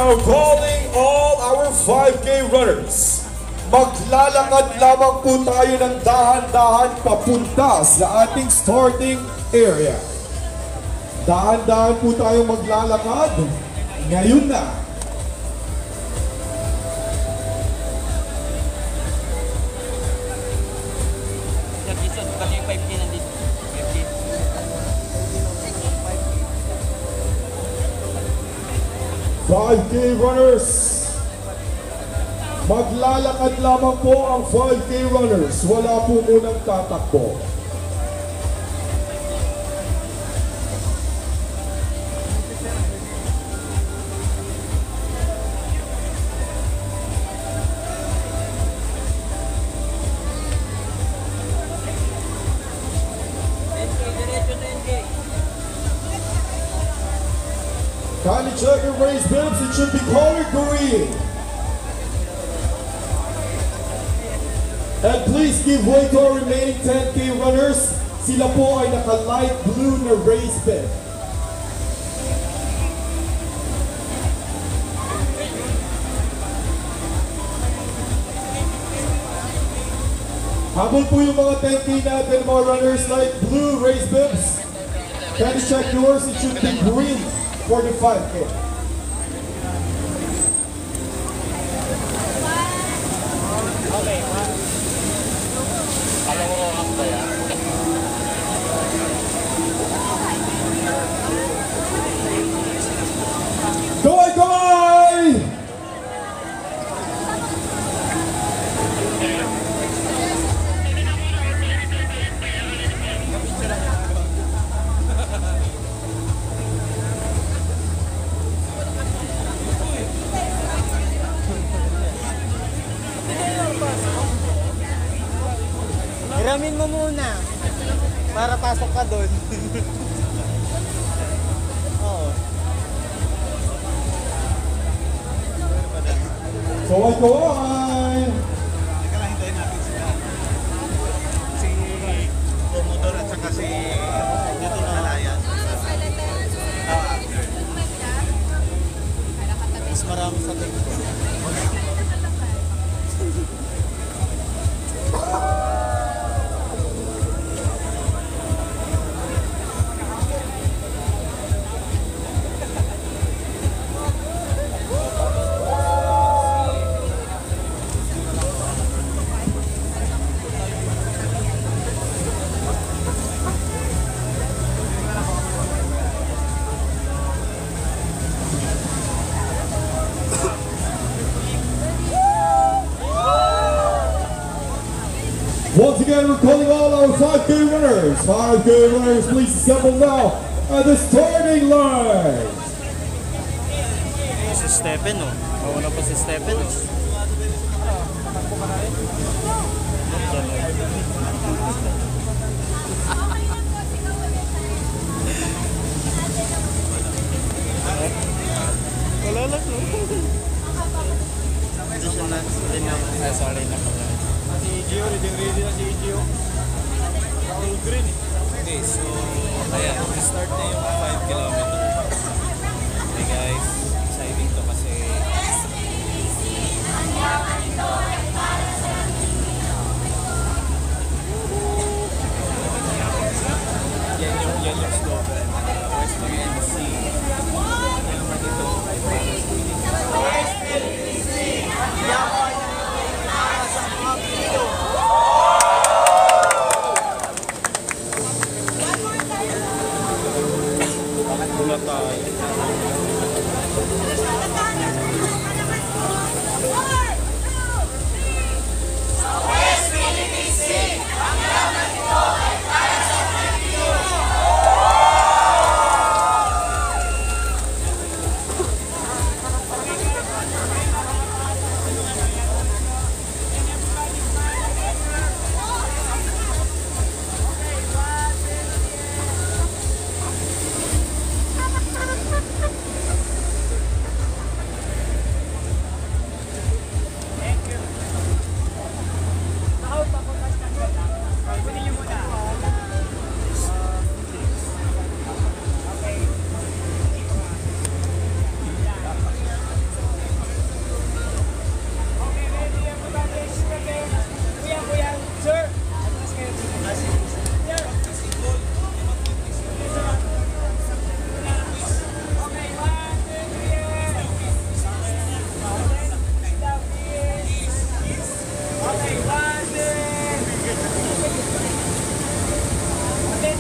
now calling all our 5K runners. Maglalakad lamang po tayo ng dahan-dahan papunta sa ating starting area. Dahan-dahan po tayo maglalakad. Ngayon na. Kasi yung 5K nandito. 5K. 5K runners. Maglalakad lamang po ang 5K runners. Wala po munang tatakbo. Kindly check your race bibs, it should be colored green. And please give way to our remaining 10K runners. Sila po ay naka-light blue na race bib. Habol po yung mga 10K natin, mga runners, light blue race bibs. Kindly check yours, it should be green for the 5K. Go! Hiramin mo muna para pasok ka doon. Oo. Kaway! Teka lang, hintayin natin sila. Si Commodore at saka si dito na Alayan. Mas marami sa tingin. Once again, we're calling all our 5K runners. 5K runners, please assemble now at the starting line. Si Stephen, oh. Mawala pa si Stephen, oh. Wala lang, no? Hindi siya na. Ay, sorry na pala. Si Gio, ready na si Gio. All green. Okay, so ayan, start na yung 5 kilometer. Okay guys, exciting to kasi yan yung slogan. West PNC. Yan naman dito. West PNC. Mula tayo.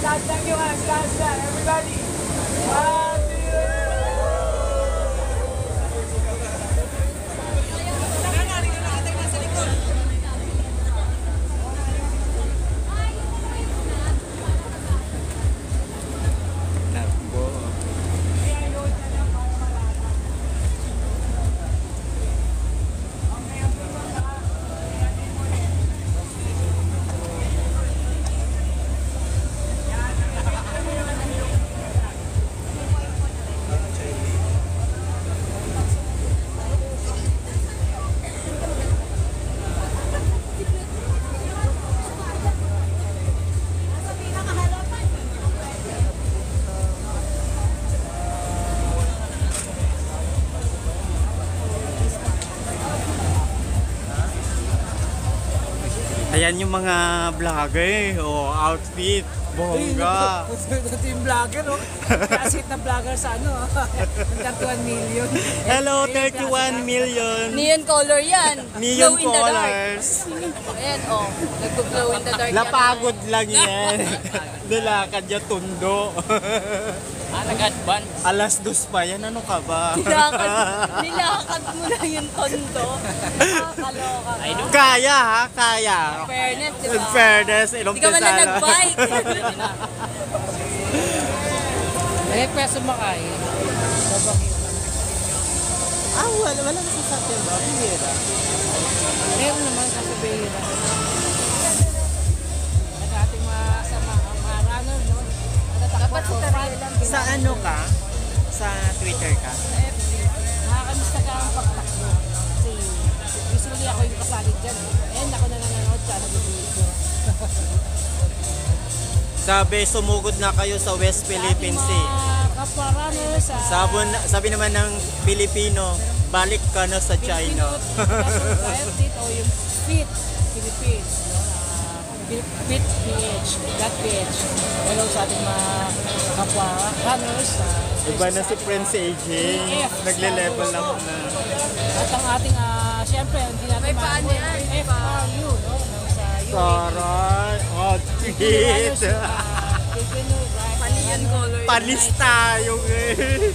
Start lang yung start lang. Everybody. 1, Ayan yung mga vlogger, outfit, bongga. ito yung vlogger, oh. Kasit na vlogger sa ano, 31 million. Hello, 31 million. Neon color yan. Neon Glow in the dark. colors. Ayan, oh. Nag-glow in the dark yan. Napagod lang yan. Nilakad niya tundo. Nag-advance. Alas 2 pa yan, ano ka ba? Nilakad mo na yung tondo. Nakakaloka ka. Kaya ha, kaya. Fairness, di In ba? fairness, ilong Hindi ka man na pisala. nag-bike. Eh, pwede sumakay. Wala nasasakyan ba? Pihira. Meron naman sasabihin na. At ating mga runner, no? Dapat sa tarila lang. Sa ano ka? Sa Twitter ka? Nakakamiss ka ang pagtakbo. Kasi usually ako yung kasali dyan. And ako na nanonood siya, nag-video. Sabi, sumugod na kayo sa West Philippine Sea. Kapwa runner sa... Sabi naman ng Pilipino, balik ka na sa China. Dito yung Fit Philippines. No? Fit PH. That PH. Hello sa ating mga kapwa runners. Iba na si Prince AJ. Nagle-level lang na. At ang ating, siyempre, hindi natin May paano yan? FRU, no? Sa UAE. Saray, outfit. Neon color. Palis tayo eh.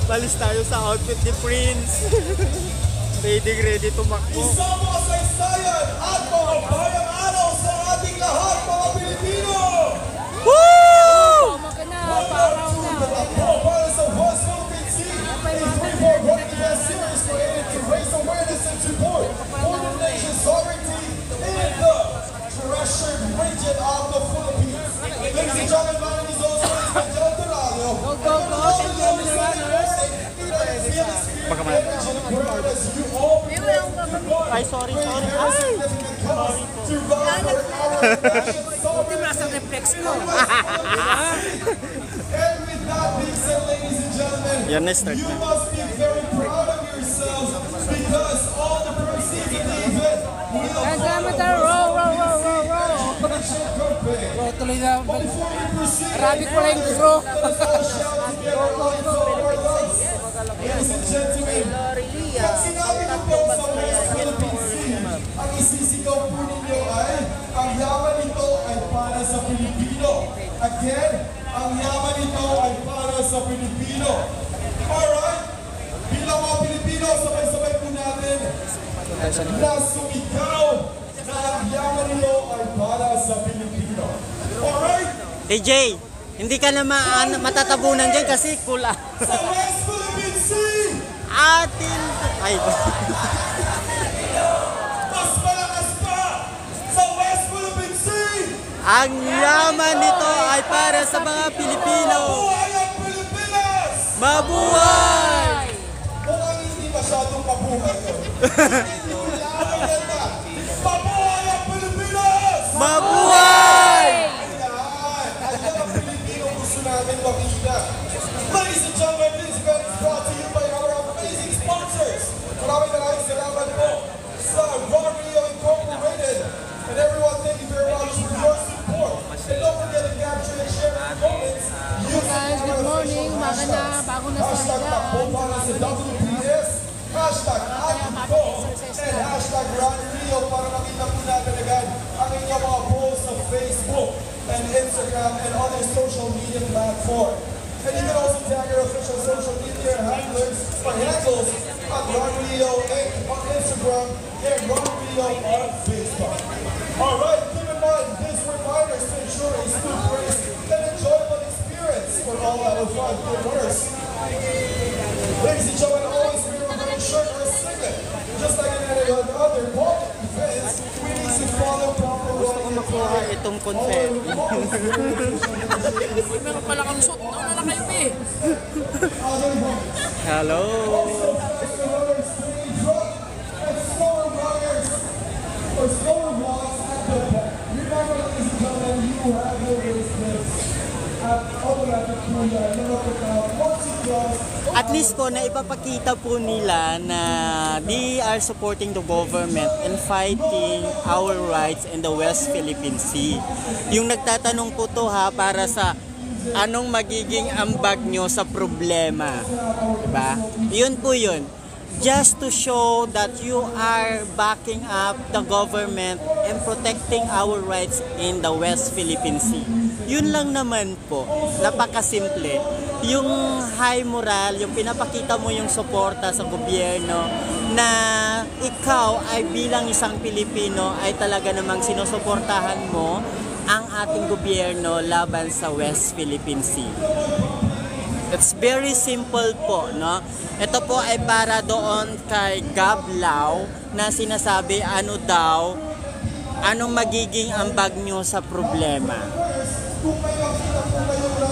Palis tayo sa outfit ni Prince. Ready tumakbo. Isang mga saysayan at mga bayang araw sa ating lahat, mga Pilipino! Woo! Magana, paraw na. Para sa West Philippine Sea, a 24 running event series created to raise awareness and support for the nation's sovereignty in the treasured region of the Philippines. Ladies and gentlemen, my name is Jose Miguel Donadio. Go, go, go. Thank you, Mr. Runners. Ay, sorry. Ay! Buti mo nasa reflex ko. And with that being said, ladies and gentlemen, Yan na, start you na. must be very proud of yourselves because all the proceeds of the event will Diameter, row, row, row, row, row. Row, tuloy na. Marami ko lang yung row. Ladies and gentlemen, pag sinabi ko po sa West Philippine Sea, ang isisigaw po ninyo ay, ang yaman nito ay para sa Pilipino. Again, ang yaman nito ay para sa Pilipino. Alright? Bilang mga Pilipino, sabay-sabay po natin na sumigaw na ang yaman nito ay para sa Pilipino. Alright? AJ, hindi ka na matatabunan dyan kasi kula. Sa West Philippine Sea, Atin. Ay, mas malakas pa! Sa West Philippine Sea, ang yaman nito ay para sa mga Pilipino. buhay ang Pilipinas! Mabuhay! Mukhang hindi masyadong mabuhay yun. Hindi ko lang ganda. Mabuhay ang Pilipinas! Mabuhay! Ayan ang Pilipino gusto natin makita. Ladies and gentlemen, this event is brought to you by our amazing sponsors. Maraming salamat po sa Raw Rio Incorporated. And everyone, thank you very much for your support. And don't forget to capture and share your comments. Guys, good morning. Umaga na, bago na sa Hashtag hila. takbo para sa WPS, hashtag atin po, and hashtag Run Rio para makita po natin agad ang inyong mga posts sa Facebook. And Instagram, and other social media platforms. And you can also tag your official social media handlers or handles at Ron Rio Inc. on Instagram and Ron Rio on Facebook. Alright, keep in mind, this reminder is to ensure a smooth race and enjoyable experience for all our 5K runners. Ladies and gentlemen, always wear a red shirt or singlet. Just like in any other public events, we need to follow proper running attire. Itong confetti. Meron pala kang suit. Nauna na kayo, eh. Hello. At least po na ipapakita po nila na they are supporting the government and fighting our rights in the West Philippine Sea. Yung nagtatanong po to ha para sa anong magiging ambag nyo sa problema. Diba? Yun po yun. Just to show that you are backing up the government and protecting our rights in the West Philippine Sea. Yun lang naman po. Napakasimple. Yung high moral, yung pinapakita mo yung suporta sa gobyerno na ikaw ay bilang isang Pilipino ay talaga namang sinusuportahan mo ang ating gobyerno laban sa West Philippine Sea. It's very simple po, no? Ito po ay para doon kay Gablao na sinasabi anong magiging ambag nyo sa problema. Kung may makita po kayo ng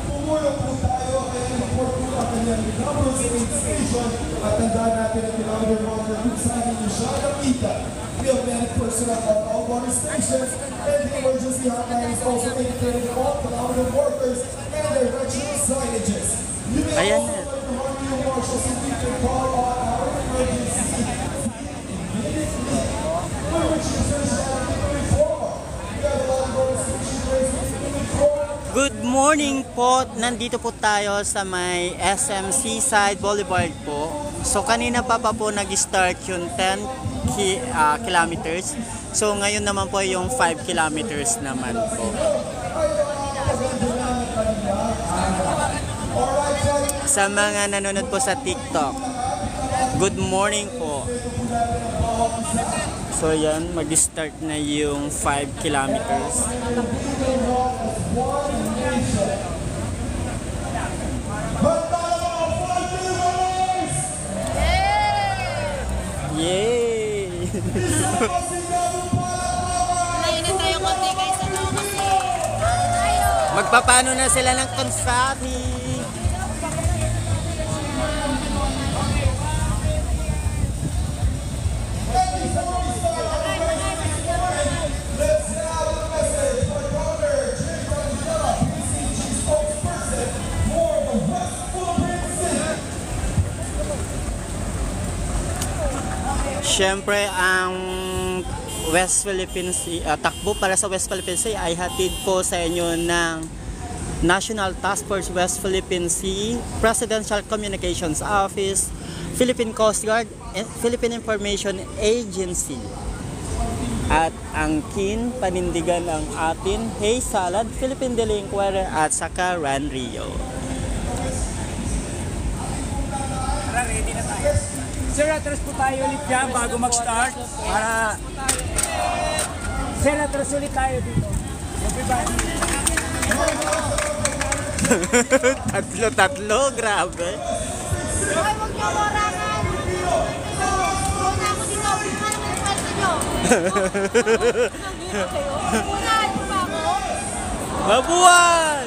tumulong po tayo at i-report po ang kanyang numbers and station at tandaan natin ang kilometer marker kung saan ninyo siya nakita. We have many personnel at all water stations and the emergency hotline is also indicating all kilometer markers and directional signages. You may also like to run your marshals if you can call on our emergency immediately. Which is Good morning po. Nandito po tayo sa may SM Seaside Boulevard po. So kanina pa po nag-start yung 10 kilometers. So ngayon naman po yung 5 kilometers naman po. Sa mga nanonood po sa TikTok, good morning po. So yan, mag-start na yung 5 kilometers. Yay! Nainit tayo konti guys. Ano kasi? Magpapano na sila ng confetti. Siyempre, ang West Philippine Sea, takbo para sa West Philippine Sea ay hatid po sa inyo ng National Task Force West Philippine Sea, Presidential Communications Office, Philippine Coast Guard, and Philippine Information Agency. At ang kin panindigan ng atin, Hey Salad, Philippine Daily Inquirer at saka Ron Rio. Ready na tayo. Sir, atras po tayo ulit dyan bago mag-start. Para... Sir, atras ulit tayo dito. Everybody. Tatlo, grabe. Okay, huwag niyo morangan. Muna ako dito. Muna naman ang pwede niyo. Unahan niyo pa ako. Mabuhay!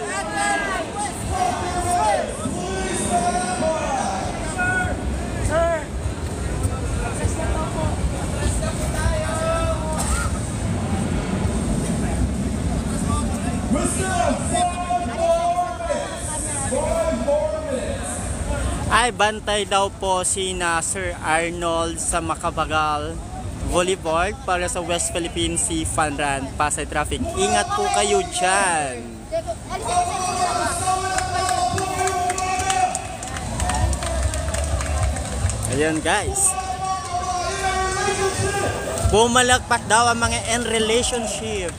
Ay, bantay daw po si Sir Arnold sa Makabagal Boulevard para sa West Philippine Sea Fun Run, Pasay Traffic. Ingat po kayo dyan. Ayan guys. Bumalagpak daw ang mga in relationship.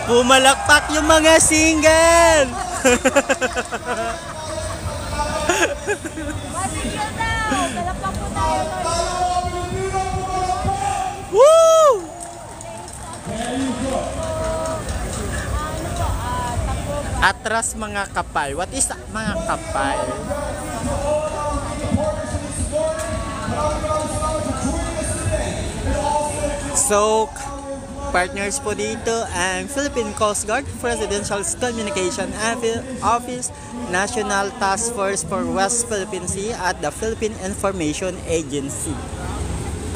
Pumalakpak yung mga single! Masigil daw! Palakpak po tayo. Woo! Atras mga kapay. What is mga kapay? So, partners po dito ang Philippine Coast Guard Presidential Communication Office, National Task Force for West Philippine Sea at the Philippine Information Agency.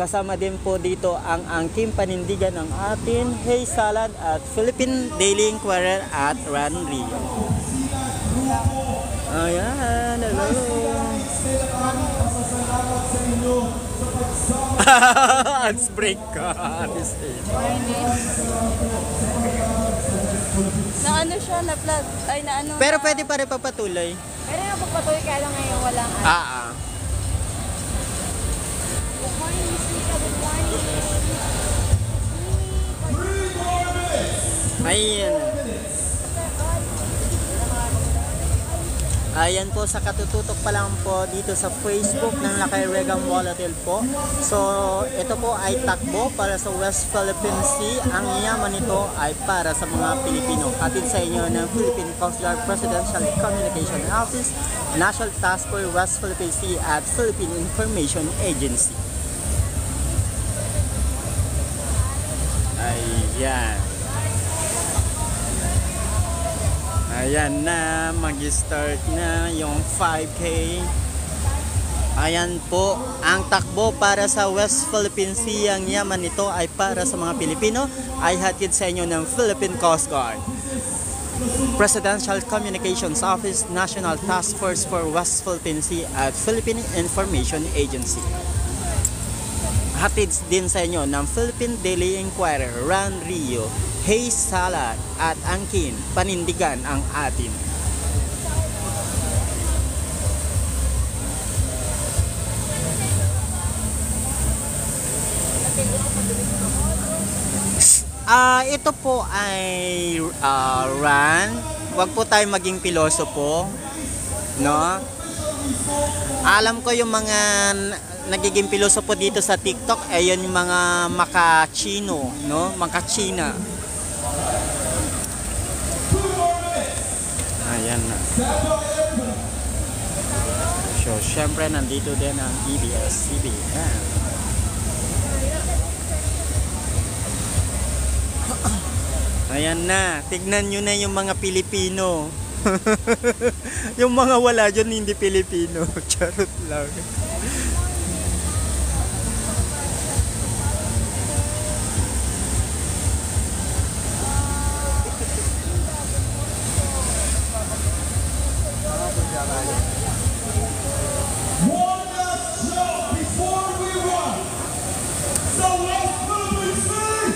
Kasama din po dito ang angking panindigan ng atin, Hey Salad at Philippine Daily Inquirer at Ranri. Ayan, hello. It's break ka. Na ano siya, na plug. Ay, na ano. Pero pwede pa rin papatuloy. Pero yung pagpatuloy kaya lang ngayon walang ano. Good morning, Miss Nika. Good morning. Ayan. Ayan po, sa katututok pa lang po dito sa Facebook ng Lakay Regang Volatile po. So, ito po ay takbo para sa West Philippine Sea. Ang yaman nito ay para sa mga Pilipino. Hatid sa inyo ng Philippine Coast Guard Presidential Communication Office, National Task Force West Philippine Sea at Philippine Information Agency. Ayan. Ayan na, mag-start na yung 5K. Ayan po, ang takbo para sa West Philippine Sea. Ang yaman nito ay para sa mga Pilipino, ay hatid sa inyo ng Philippine Coast Guard Presidential Communications Office, National Task Force for West Philippine Sea at Philippine Information Agency. Hatid din sa inyo ng Philippine Daily Inquirer, Ran Rio, Hey Salad at Angkin, panindigan ang atin. Ito po ay Ran. Huwag po tayo maging pilosopo, no? Alam ko yung mga nagiging pilosopo dito sa TikTok ay yun yung mga makachino, no? Makachina. Ayan na. So, syempre nandito din ang EBS-CBN. Ayan na, tignan nyo na yung mga Pilipino. Yung mga wala dyan hindi Pilipino. Charot lang. One last show before we run. So West Philippine Sea.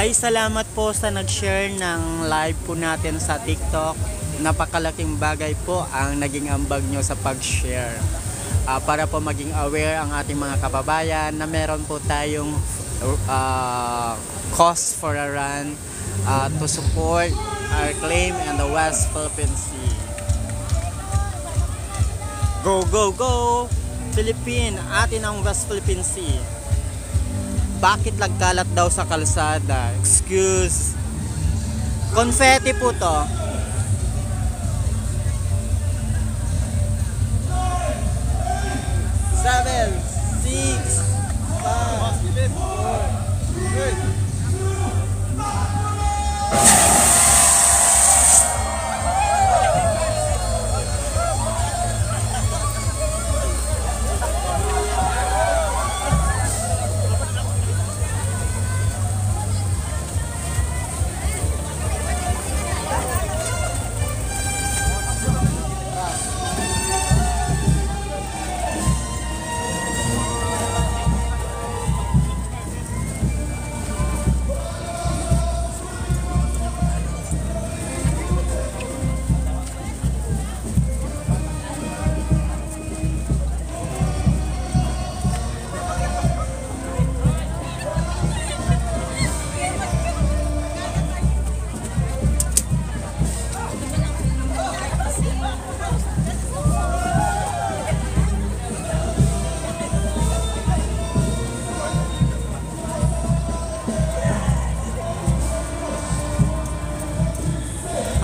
Ay, salamat po sa nag-share ng live po natin sa TikTok. Napakalaking bagay po ang naging ambag nyo sa pag-share. Para po maging aware ang ating mga kababayan na meron po tayong cause for a run to support our claim in the West Philippine Sea. Go, go, go! Philippine, atin ang West Philippine Sea. Bakit nagkalat daw sa kalsada? Excuse. Confetti po to. Seven, 6, 5, 4, 3.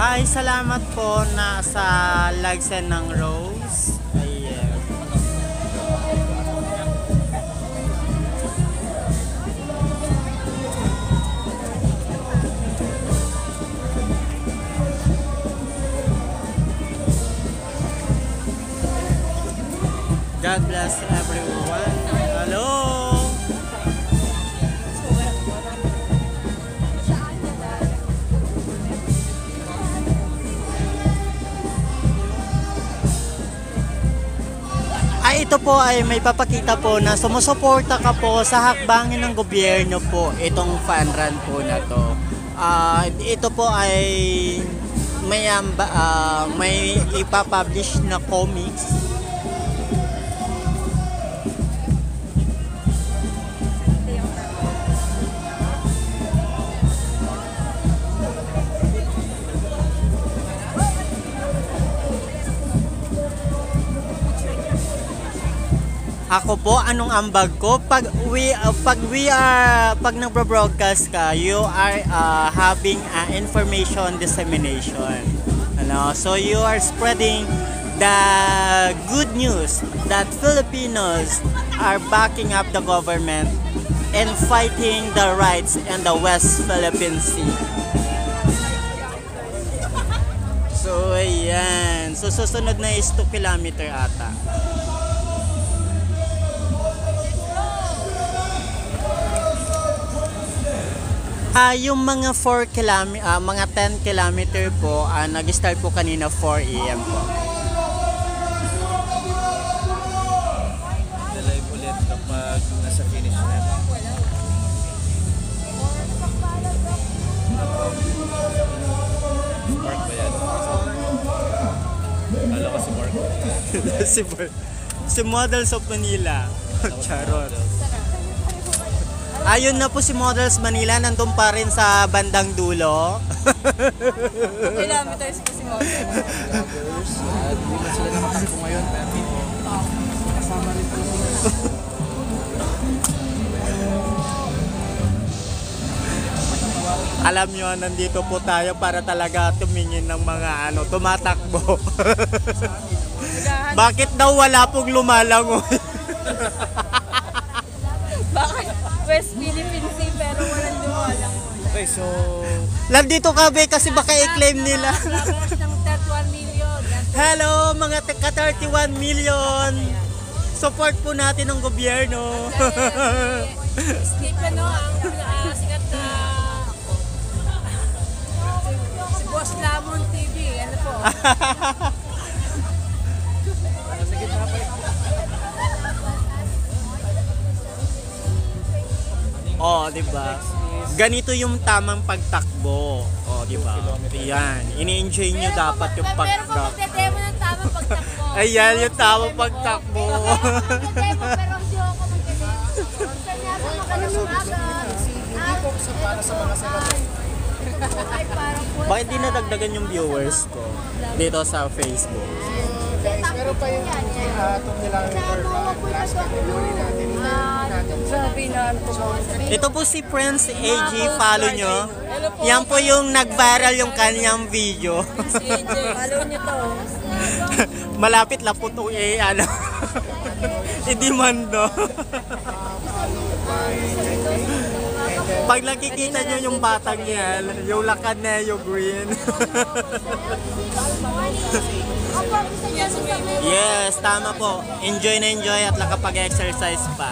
Ay, salamat po na sa lagsen ng Rose. Ayan. God bless everyone. Hello. Ito po ay may papakita po na sumusuporta ka po sa hakbangin ng gobyerno po itong fun run po na to. Ito po ay may ipapublish na comics. Ako po, anong ambag ko? Pag nagbo-broadcast ka, you are having information dissemination. Ano? So you are spreading the good news that Filipinos are backing up the government and fighting the rights in the West Philippine Sea. So ayan. So susunod na is 2 kilometer ata. Yung mga 10 kilometer po, nag-start po kanina 4 AM po. Live ulit kapag nasa finish na. Mark ba yan? Alam ko si Mark. Si Models of Manila. Charot. Ayun na po si Models Manila, nandun pa rin sa bandang dulo. Kilometers po si Models. At hindi na sila nakapag po ngayon, pero kasama rin po sila. Alam nyo, nandito po tayo para talaga tumingin ng mga tumatakbo. Bakit daw wala pong lumalangoy? Bakit? West Philippine Sea pero walang dumalang. Okay, so Nandito kami kasi baka i-claim nila. Labas ng 31 million. Hello mga ka-31 million. Support po natin ng gobyerno. Steve, ang sikat na si Boss Lamon TV. Ano po? Oh, di ba? Ganito yung tamang pagtakbo. Oh, di ba? Yan. Ini-enjoy nyo dapat yung Meron pa pagtakbo. magdedemo ng tamang pagtakbo. Ayan, yung tamang pagtakbo. Magdedemo pero hindi ako magdedemo. Sanyasa makalumaga. Para sa mga sagot. Ay, parang po. Bakit di nadagdagan yung viewers ko dito sa Facebook? Meron pa yung 2 kilometer. Sabi na ano po. Ito po si Prince AG, follow nyo. Yan po yung nag-viral yung kanyang video. Follow nyo to. Malapit lang po itong i-demando. Pag nakikita nyo yung batang yan, yung lakad na yung green. Yes, tama po. Enjoy na enjoy at nakapag-exercise pa.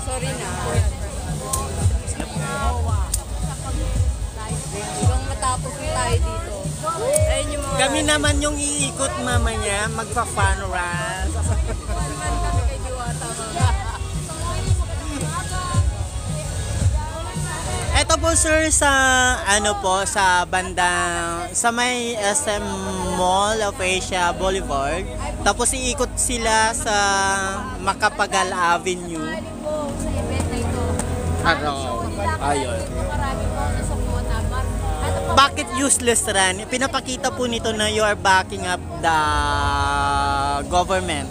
Sorry na. Hanggang matapos na tayo dito. Ayun yung mga... Kami naman yung iikot mamaya, magpa-fun run. kami kay Diwata. Ito po sir sa sa bandang sa may SM Mall of Asia Boulevard. Tapos iikot sila sa Macapagal Avenue. Sa event na ito. Araw. Ayun. Marami po na sa Kuwataman. Ano pa Bakit useless run? Pinapakita po nito na you are backing up the government.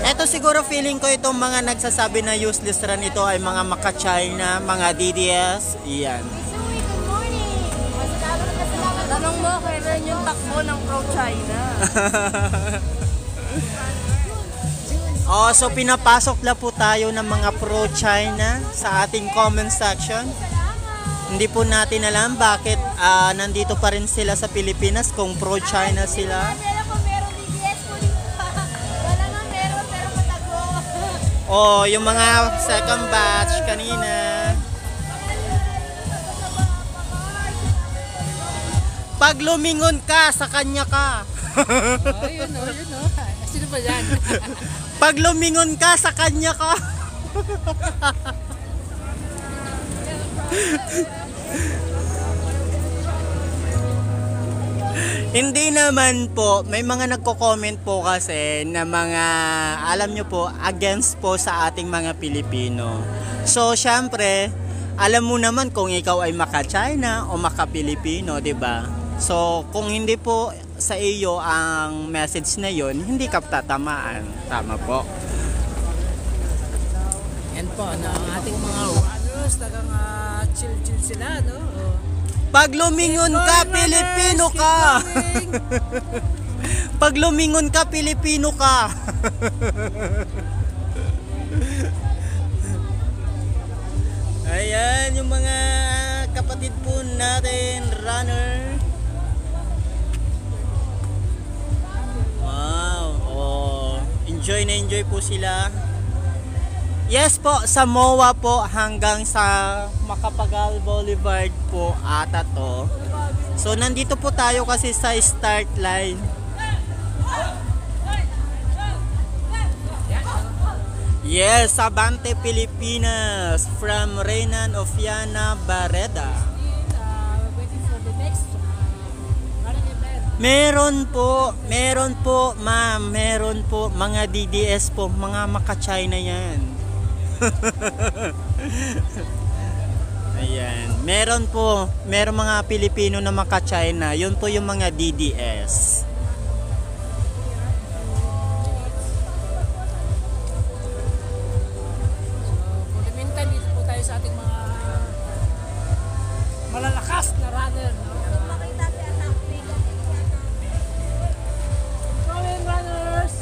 Eto siguro feeling ko itong mga nagsasabi na useless run ito ay mga maka-China, mga DDS. Iyan. Misui, good morning. Salamat. Tanong mo, kailan yung takbo ng pro-China? Oh, so pinapasok na po tayo ng mga pro-China sa ating comment section. Hindi po natin alam bakit nandito pa rin sila sa Pilipinas kung pro-China sila. Alam ko meron DDS po dito. Wala nga meron pero patago. Oh, yung mga second batch kanina. Pag lumingon ka, sa kanya ka. Oh, yun o. Sino ba yan? Pag lumingon ka, sa kanya ka. Hindi naman po, may mga nagko-comment po kasi na mga, alam nyo po, against po sa ating mga Pilipino. So, syempre, alam mo naman kung ikaw ay maka-China o maka-Pilipino, 'di ba? So, kung hindi po sa iyo ang message na yon, hindi ka tatamaan. Tama po. Yan po, ang ating mga runners, tagang chill-chill sila, no? Pag lumingon ka, Pilipino ka. Pag lumingon ka, Pilipino ka. Ayan, yung mga kapatid po natin, runner. Wow, oh, enjoy na enjoy po sila. Yes po, sa MOA po hanggang sa Macapagal Boulevard po ata to. So nandito po tayo kasi sa start line. Yes, Abante Pilipinas from Renan Ofiana Barreda. Waiting for the next running event. Meron po ma'am, meron po mga DDS po, mga maka-China yan. Ayan, meron mga Pilipino na maka-China, yun po yung mga DDS. For the meantime, dito po tayo sa ating mga malalakas na runner, no? Go in, runners!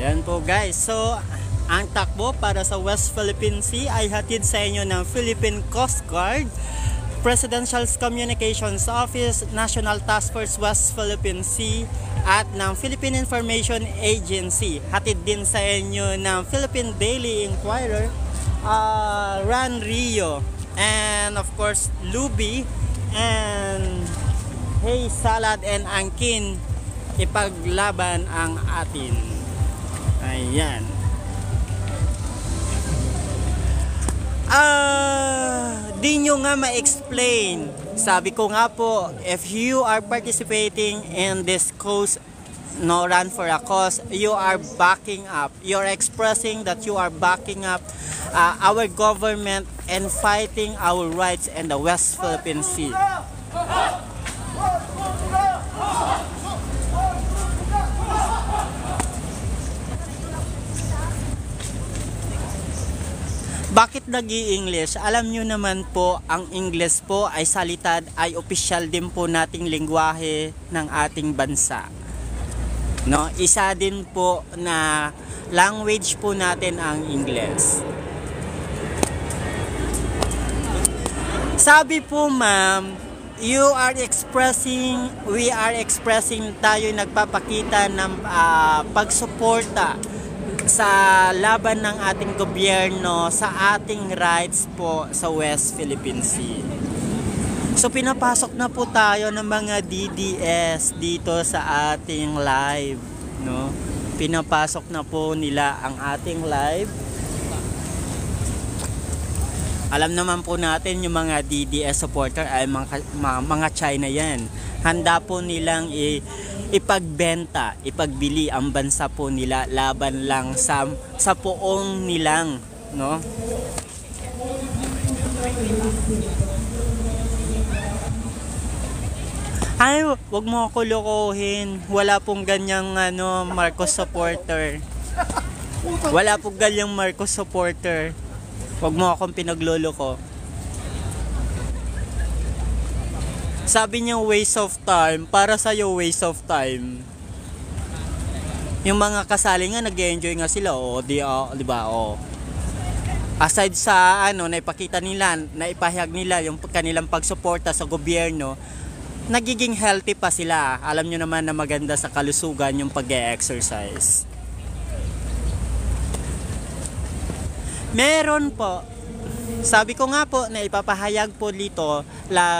Ayan po guys, so ang takbo para sa West Philippine Sea ay hatid sa inyo ng Philippine Coast Guard, Presidential Communications Office, National Task Force West Philippine Sea at ng Philippine Information Agency. Hatid din sa inyo ng Philippine Daily Inquirer, Run Rio, and of course Luby, and Hey Salad and Angkin, ipaglaban ang atin. Ayan. Di nyo nga ma-explain. Sabi ko nga po, if you are participating in this cause, no, run for a cause, you are backing up. You're expressing that you are backing up our government and fighting our rights in the West Philippine Sea. Bakit nag-i-English? Alam nyo naman po, ang English po ay salita, ay opisyal din po nating lengguwahe ng ating bansa. No, isa din po na language po natin ang English. Sabi po ma'am, we are expressing, tayo nagpapakita ng pagsuporta sa laban ng ating gobyerno sa ating rights po sa West Philippine Sea. So pinapasok na po tayo ng mga DDS dito sa ating live, no? Pinapasok na po nila ang ating live. Alam naman po natin yung mga DDS supporter ay mga China yan. Handa po nilang ipagbenta, ipagbili ang bansa po nila laban lang sa poong nilang, no? Ay, wag mo ako lokohin. Wala pong ganyang Marcos supporter. Wala pong ganyang Marcos supporter. Wag mo akong pinagloloko. Sabi niya waste of time. Para sa'yo waste of time. Yung mga kasali nga nag-enjoy nga sila. Di ba? Aside sa naipakita nila, naipahayag nila yung kanilang pagsuporta sa gobyerno, nagiging healthy pa sila. Alam nyo naman na maganda sa kalusugan yung pag-exercise. Meron po. Sabi ko nga po na ipapahayag po dito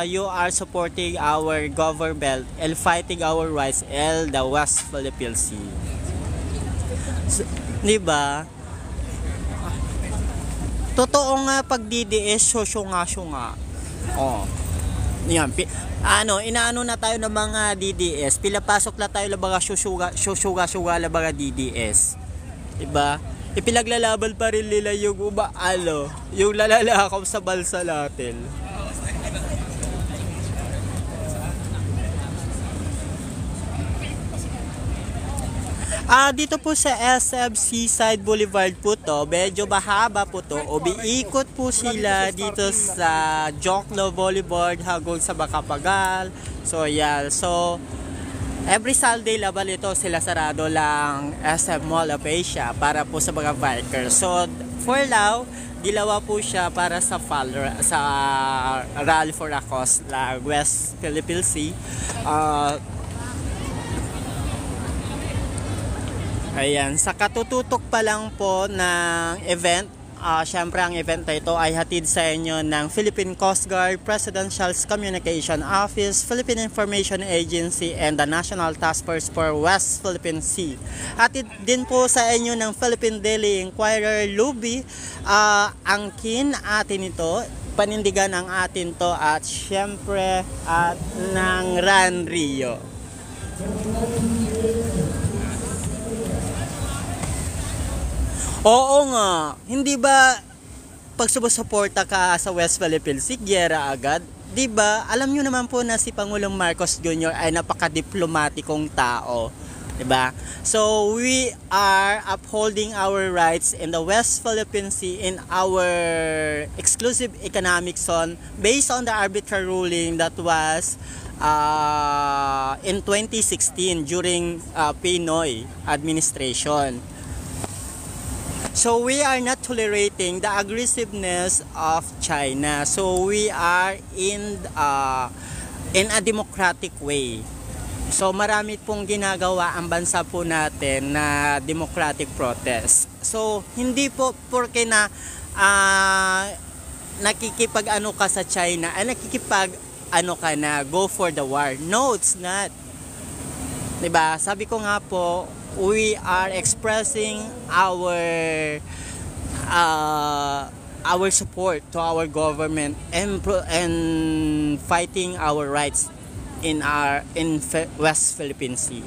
you are supporting our government and fighting our rights in the West Philippine Sea. Diba? Totoo nga pag DDS, syunga-syunga. Yan. Inaano na tayo ng mga DDS. Pilapasok na tayo ng mga syusuga ng mga DDS. Diba? Ipilaglalaban pa rin nila yung yung lalalakaw sa bansa natin. Dito po sa SM Seaside Boulevard po to, medyo mahaba po to. Umiikot po sila dito sa Jokno Boulevard hanggang sa Macapagal. So yeah, so every Sunday laban ito sila sarado lang SM Mall of Asia para po sa mga bikers. So for now, dilawa po siya para sa Rally for a Cause la West Philippine Sea. Ayan, sa katututok pa lang po ng event, syempre ang event na ito ay hatid sa inyo ng Philippine Coast Guard, Presidential Communication Office, Philippine Information Agency, and the National Task Force for West Philippine Sea. Hatid din po sa inyo ng Philippine Daily Inquirer, Luby, angkin atin ito, panindigan ang atin to, at syempre at ng Ran Rio. Oo nga, hindi ba pag sumusuporta ka sa West Philippine Sea, giyera agad? Di ba? Alam nyo naman po na si Pangulong Marcos Jr. ay napakadiplomatikong tao. Di ba? So, we are upholding our rights in the West Philippine Sea in our exclusive economic zone based on the arbitrary ruling that was in 2016 during Pinoy administration. So we are not tolerating the aggressiveness of China. So we are in a democratic way. So marami pong ginagawa ang bansa po natin na democratic protest. So hindi po porke na nakikipag-ano ka sa China, nakikipag-ano ka na go for the war. No, it's not. Diba? Sabi ko nga po, we are expressing our support to our government and fighting our rights in West Philippine Sea.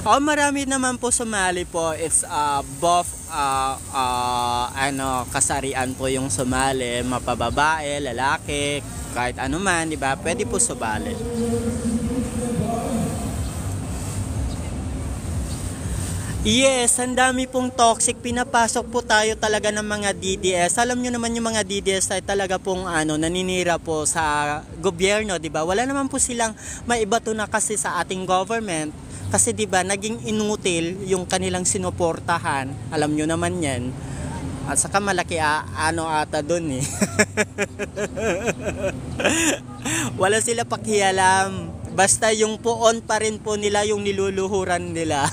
Marami naman po sumali po. It's both kasarian po yung sumali, mapababae, lalaki, kahit ano man, di ba? Pwede po sumali. Yes, ang dami pong toxic. Pinapasok po tayo talaga ng mga DDS. Alam nyo naman yung mga DDS ay talaga pong naninira po sa gobyerno, di ba? Wala naman po silang maibato na kasi sa ating government. Kasi di ba naging inutil yung kanilang sinuportahan. Alam nyo naman yan. At saka malaki ata dun eh. Wala sila pakialam. Basta yung poon pa rin po nila yung niluluhuran nila.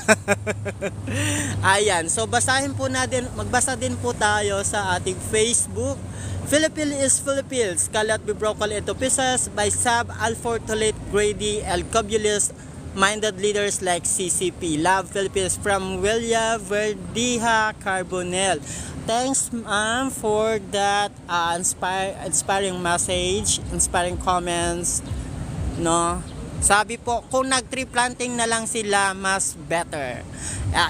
Ayan. So basahin po natin, magbasa din po tayo sa ating Facebook. Philippines is Philippines, cannot be broken into pieces by Sab, Alfortolate, Grady, El Cobulus, minded leaders like CCP, Love Philippines, from Willia Verdeja Carbonell. Thanks, ma'am, for that inspiring message, inspiring comments, no? Sabi po, kung nag-tree planting na lang sila, mas better.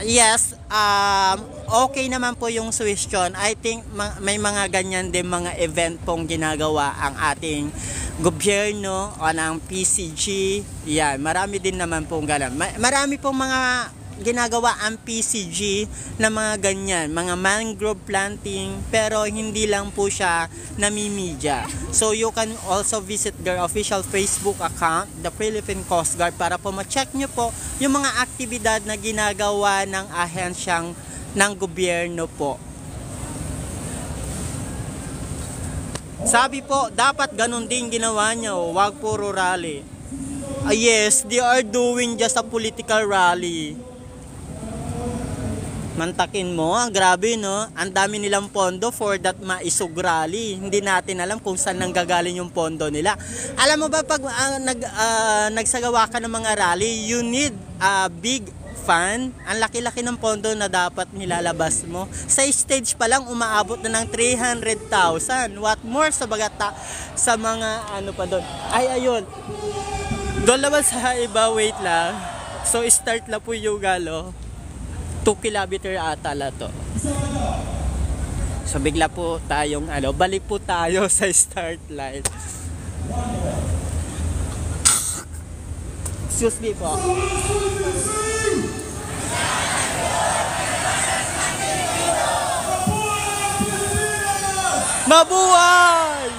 Yes, okay naman po yung suggestion. I think may mga ganyan din mga event pong ginagawa ang ating gobyerno o ng PCG. Yan, marami din naman pong ganun. Marami pong mga ginagawa ang PCG na mga ganyan, mga mangrove planting, pero hindi lang po siya namimedya. So you can also visit their official Facebook account, the Philippine Coast Guard, para po ma-check nyo po yung mga aktibidad na ginagawa ng ahensyang ng gobyerno po. Sabi po, dapat ganun din ginawa nyo, wag puro rally. Yes, they are doing just a political rally. Mantakin mo, ang grabe, no? Ang dami nilang pondo for that maisog rally. Hindi natin alam kung saan nanggagaling yung pondo nila. Alam mo ba, pag nagsagawa ka ng mga rally, you need a big fund. Ang laki-laki ng pondo na dapat nilalabas mo. Sa stage pa lang, umaabot na ng 300,000. What more sa sa mga ano pa doon. Ay, ayun. Doon naman sa iba, wait lang. So, start na po yung galo. 2 kilometer ata la to. So bigla po tayong balik po tayo sa start line. Excuse me po. Mabuhay!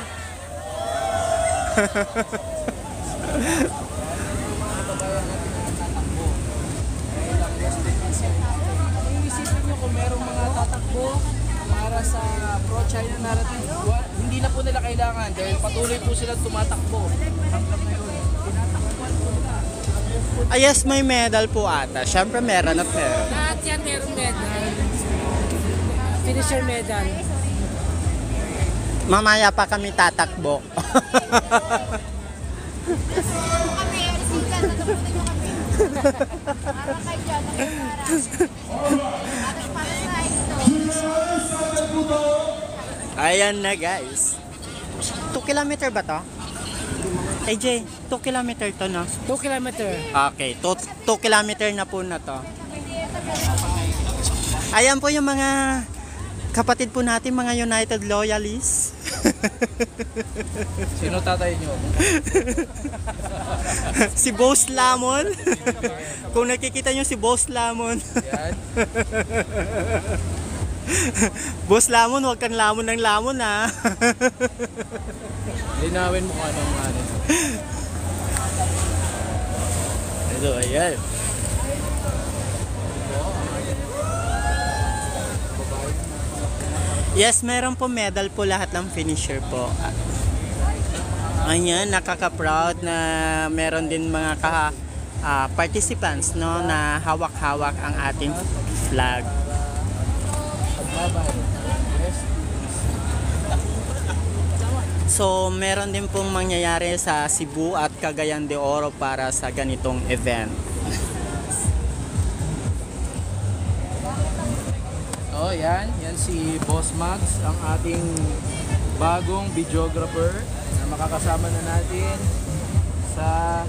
Kung merong mga tatakbo para sa pro-China narrative, hindi na po nila kailangan dahil patuloy po sila tumatakbo. Hanggang ngayon, tinatakbuhan po nila. Yes, may medal po ata. Siyempre meron at meron. Lahat yan merong medal. Finisher medal. Mamaya pa kami tatakbo. Kami, isigan, natutunan nyo kami. Para kayo dyan, para sa ito. Ayan na, guys. 2 kilometer ba to? AJ, 2 kilometer to, no? 2 kilometer. Okay, 2 kilometer na po na to. Ayan po yung mga kapatid po natin, mga United Loyalists. Sino tatay nyo? Si Boss Lamon. Kung nakikita nyo si Boss Lamon. Yan. Boss Lamon, huwag kang lamon ng lamon, ha. Linawin mo kung anong ano. Ito, ayan. Yes, meron po medal po lahat ng finisher po. Ayan, nakaka-proud na meron din mga participants, no, na hawak-hawak ang ating flag. So, meron din pong mangyayari sa Cebu at Cagayan de Oro para sa ganitong event. Oh, yan si Boss Max, ang ating bagong videographer na makakasama na natin sa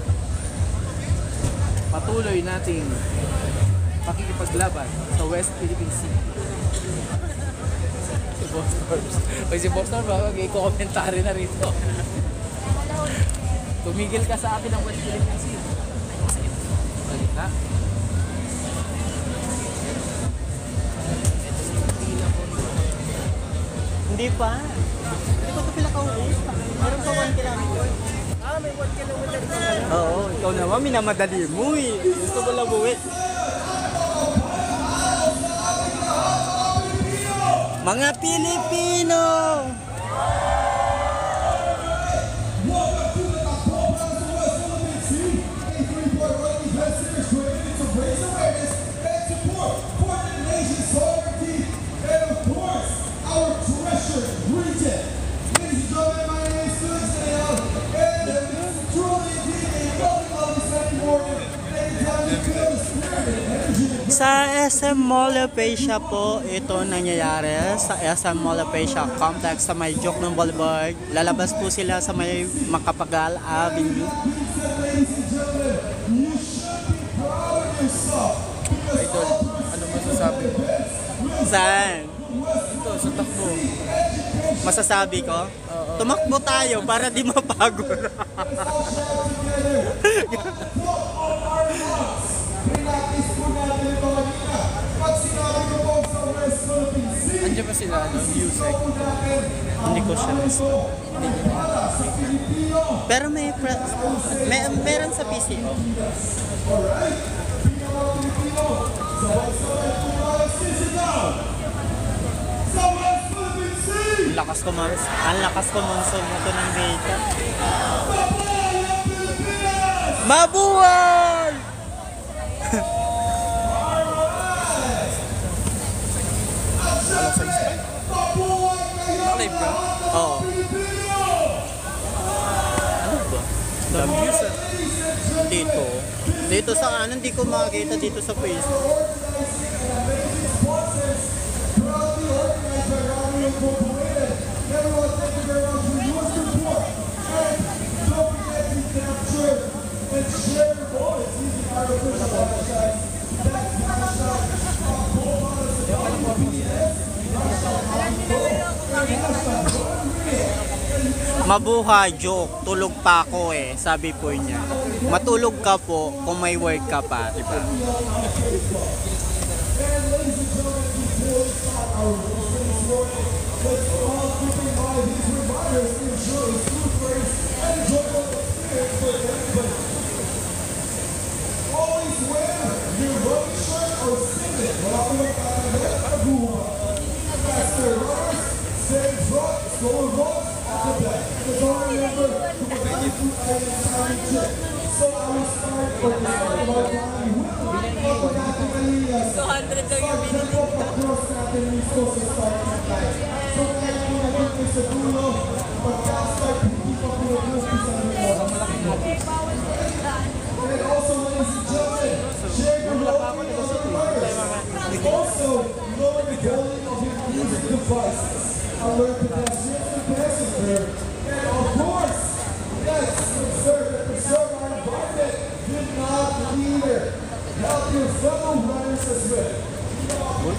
patuloy nating pakikipaglaban sa West Philippine Sea. Si Boss Norbs. Si Boss Norbs, mag-i-commentary na rito. Tumigil ka sa akin ng West Philippine Sea. Balik na. Hindi pa. Hindi pa ito pinaka-uwi. Meron pa 1 kilometer. May 1 kilometer pa pala. Oo, ikaw naman, minamadali mo eh. Gusto ko lang buwi. Mga Pilipino! Sa SM Mall of Asia po, ito nangyayari sa SM Mall of Asia Complex sa may Joknong Boulevard. Lalabas po sila sa may Makapagal Avenue. Idol, ano masasabi mo? Saan? Ito, sa takbo. Masasabi ko? Tumakbo tayo para di mapagod. Andiyan ba sila, music? Hindi ko siya gusto. Pero meron sa PCO. Ang lakas ko monsol mo to ng data. Mabuhay! Live ka? Oo. Ano ba? Dami views ah. Dito. Dito sa hindi ko makakita dito sa Facebook. Mabuhay, joke. Tulog pa ako eh. Sabi po niya. Matulog ka po kung may work ka pa, diba?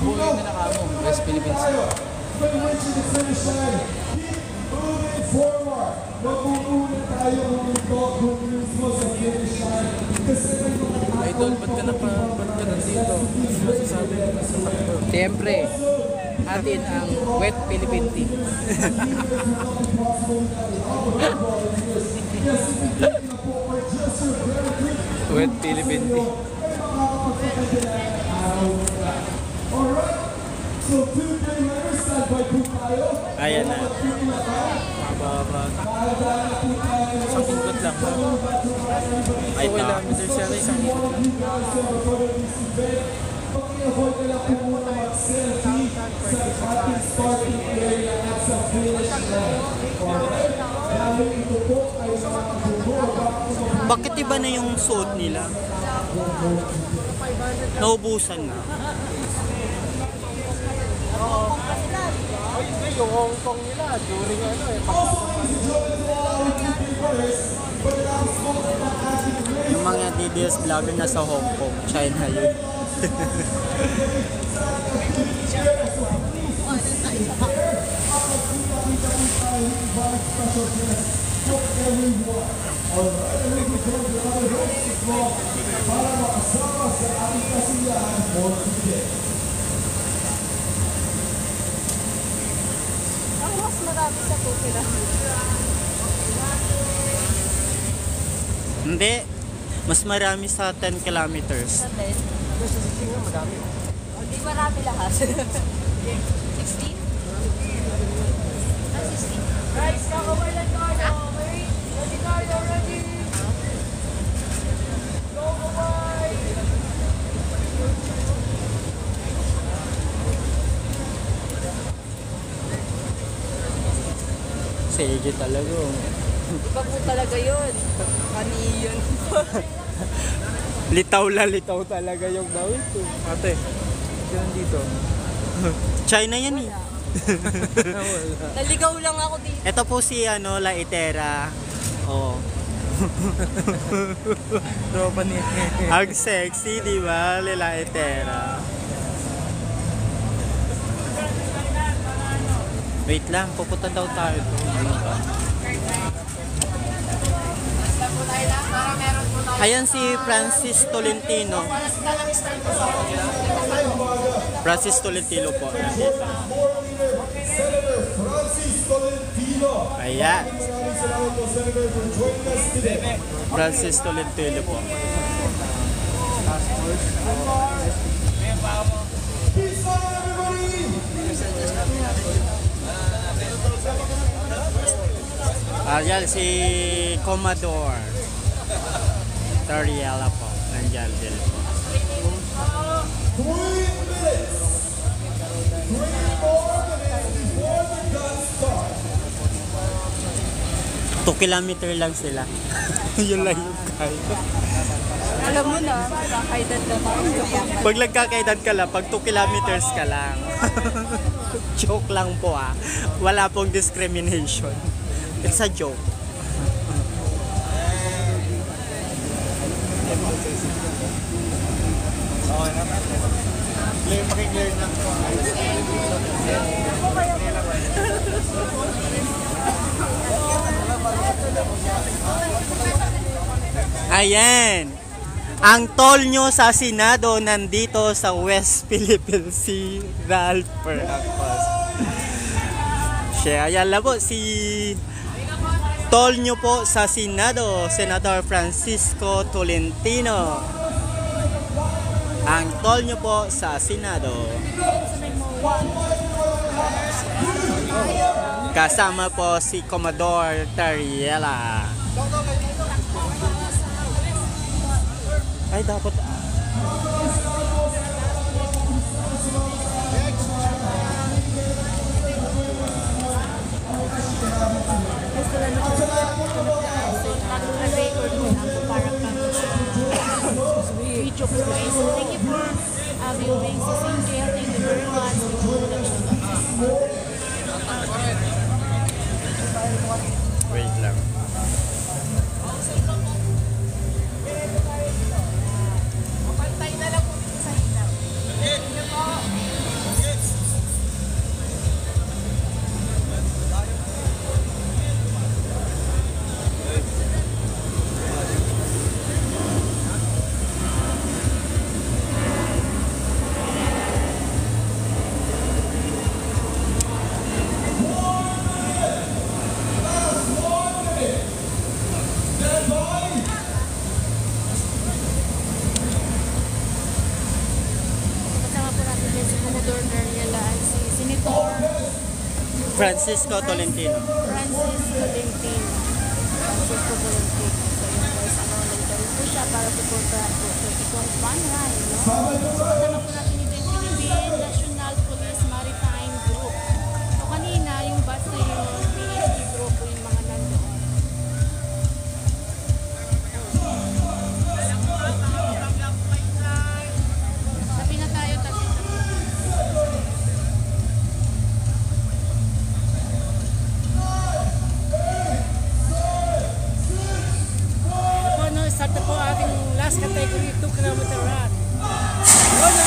Buhay na nakamo, West Philippines. Idol, ba't ka nandito? Ano masasabi mo sa takbo? Siyempre, atin ang Wet Philippine Team. Wet Philippine Team. Ayan na. Mababa. Isang pindot lang. Ay, So, kilometers siya, isang pindot lang. Bakit iba na yung suot nila? Naubusan na. Yung Hong Kong nila, during ano eh. Yung mga DDS vlogger na sa Hong Kong, China yun. Ang mas marami sa 2 kilometers. Hindi. Mas marami sa 10 kilometers. Sa 10. Hindi marami lahat. 16? 16? Guys, kakawal na tayo. Ready tayo, ready. Go, bye. Sige talaga. Iba po talaga yun. Kani yun. Litaw talaga yung dawit ko. Ate, yan dito. China yan eh. Naligaw lang ako dito. Ito po si Laitera. Oh. Tropa ni... Ang sexy, di ba? Laitera. Wait lang, pupunta daw tayo doon. Ayan si Francis Tolentino. Francis Tolentino po. Nandito. Senator Francis Tolentino. Ayan. Salamat po, Senator, for joining us today. Francis Tolentino po. Peace out, everybody! Ayan si Commodore Tariela po. Nandyan din po. 3 minutes. 3 more minutes before the gun starts. 2 kilometer lang sila. Yun lang yung kaya. Alam mo na, kakaidan na tayo. Pag nagkakaidan ka lang, pag 2 kilometers ka lang. Joke lang po ah. Wala pong discrimination. It's a joke. Ayan. Ang toll nyo sa Senado nandito sa West Philippine Sea, Ralph Peracos. Siya, ayan lang po si toll nyo po sa Senado, Senator Francisco Tolentino. Ang toll nyo po sa Senado. Kasama po si Commodore Tariela. Ay, dapat... Video po guys. Thank you for viewing. Thank you very much. Wait lang. Pantay na lang po dito sa ilaw. Kasama po natin din si Commodore Tariela at si Senator Francisco Tolentino. Francis Tolentino. Francisco Tolentino. So yun guys, nandito rin po siya para supportahan po itong fun run, no? Kasama po natin ito yung Philippine National Police Maritime Group. So kanina, yung bus na yun, PHD group po yung mga nandoon. Sabi na tayo, tabi na. Po, no, start na po ang ating last category, 2 kilometer run. Yun, no?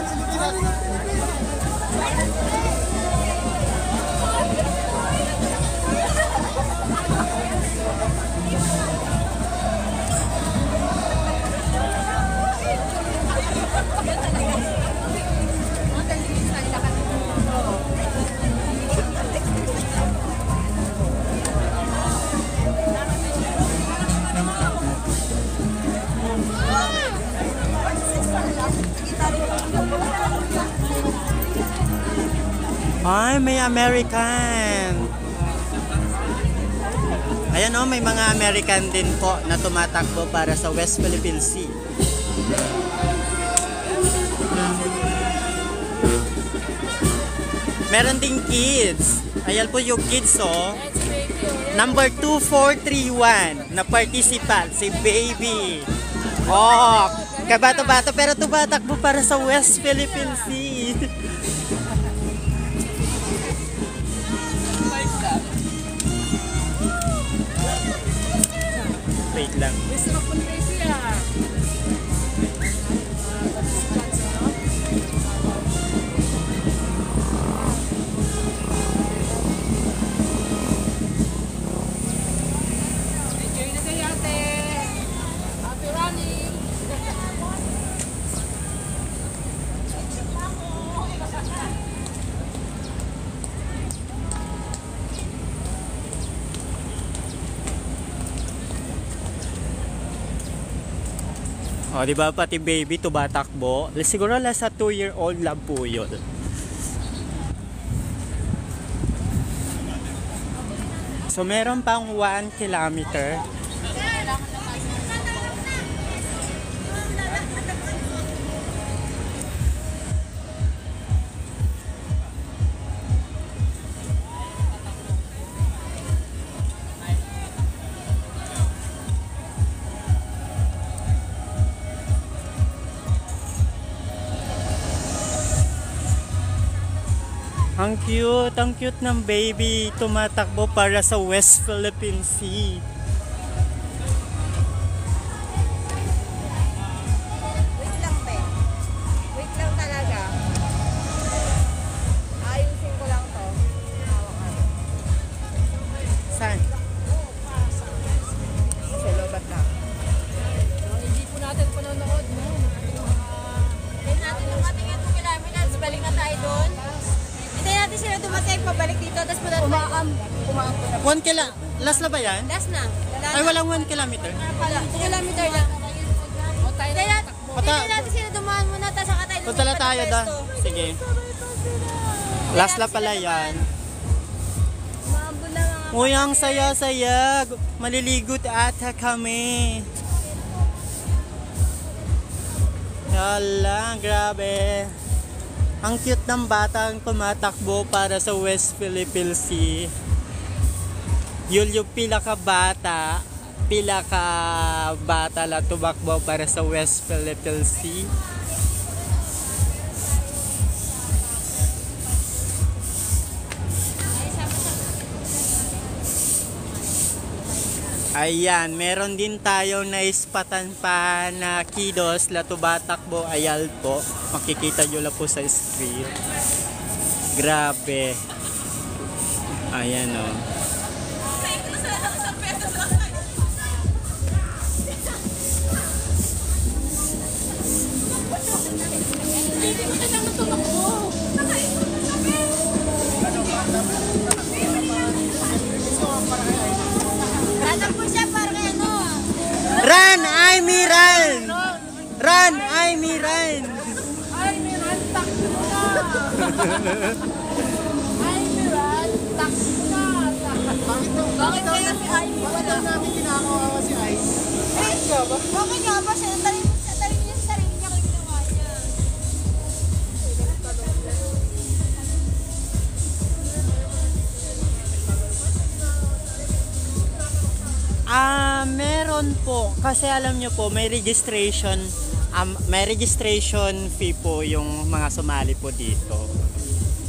Kita rin. Ay, may American. Ayan o, may mga American din po na tumatakbo para sa West Philippine Sea. Meron ding kids. Ayan po yung kids oh. Number 2431 na participant, si Baby. Oh, kabato-bato pero tumatakbo para sa West Philippine Sea. Wait lang. O, di ba pati Baby tumatakbo? Siguro last sa 2-year-old lang po yun. So, meron pang 1 kilometer. Ang cute ng Baby tumatakbo para sa West Philippine Sea. Wait lang, be. Wait lang talaga. Ayusin ko lang to. Hawakan. Saan? Sa lobat lang. Hindi po natin panonood, no? Then natin yung ating 2 kilometers. Balik na tayo doon. Hintayin natin sila dumating. Pabalik dito. Tapos umaam. 1 kila. Last na ba yan? Last na. Ay, walang 1 kilometer. 2 kilometer lang. Hintayin natin sila dumaan muna. Tapos saka tayo Punta na tayo doon. Sige. Last na pala yan. Maambol na mga Uy, ang saya-saya. Maliligo ata kami. Yala, grabe. Ang cute ng batang tumatakbo para sa West Philippine Sea. Yun yung pila ka bata la tumakbo para sa West Philippine Sea. Ayan, meron din tayo na ispatan pa na kiddos la tumatakbo. Ayal po, makikita nyo lang po sa screen. Grabe. Ayan o. Anak po siya para kay ano. Run, Amy, run! Run, Amy, run! Ay, Miran, takbo na! Ay, Miran, takbo na! Bakit kaya si Ivy wala namin kinakawawa si Ivy? Okay nga ba siya? Tarin niya sa sarili niya kung ginawa niya. Meron po. Kasi alam nyo po, may registration fee po yung mga sumali po dito.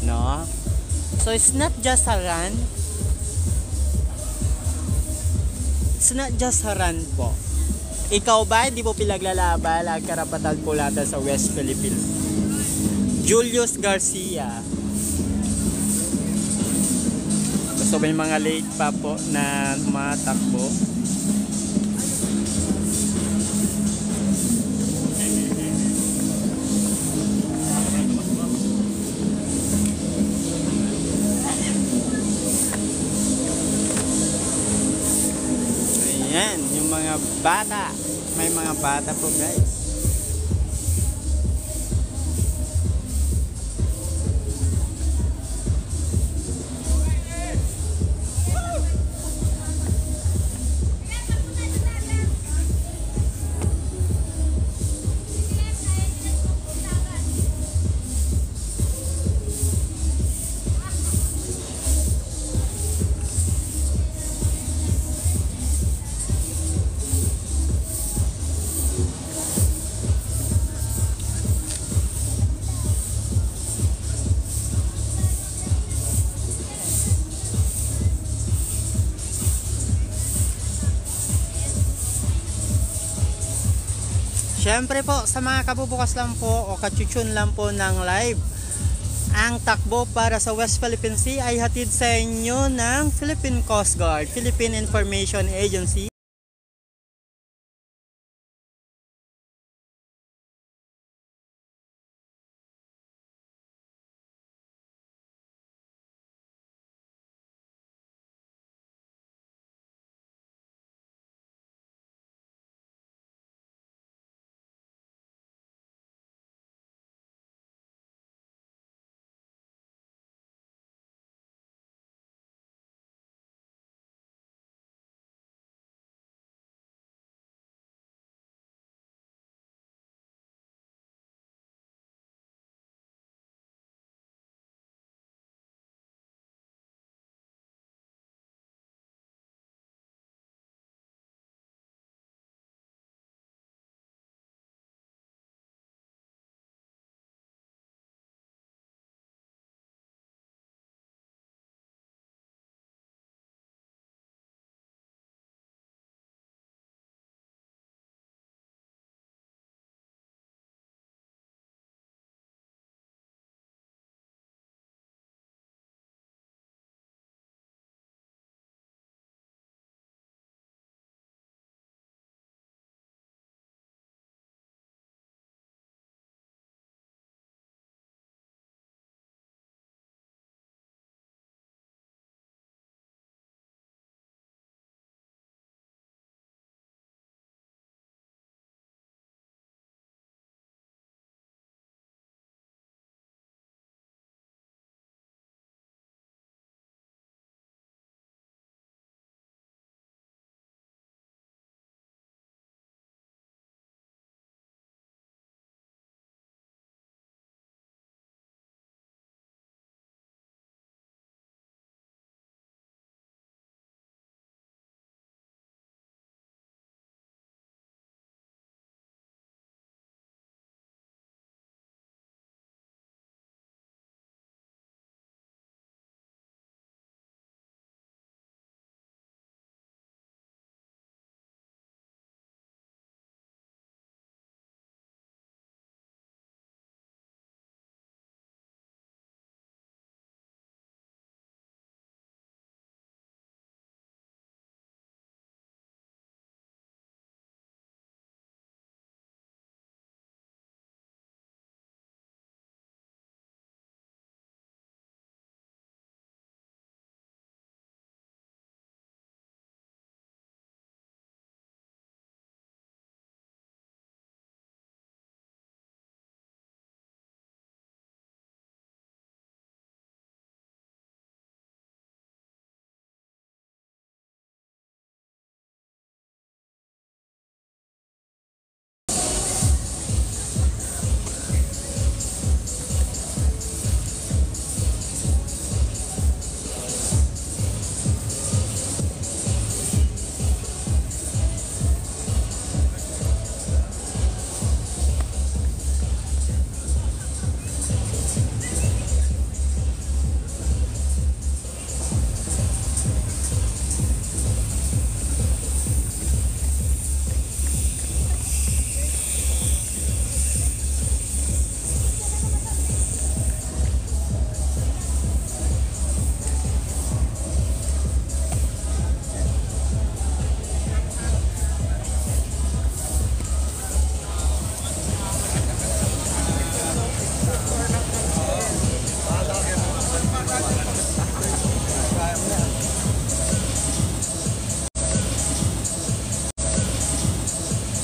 No? So, it's not just a run. It's not just a run po. Ikaw ba, hindi mo pinaglalaban ang karapatan po lata sa West Philippines? Julius Garcia. So, may mga late pa po na tumatakbo. Ayan, yung mga bata. May mga bata po, guys. Siyempre po, sa mga kabubukas lang po o kachuchun lang po ng live, ang takbo para sa West Philippine Sea ay hatid sa inyo ng Philippine Coast Guard, Philippine Information Agency.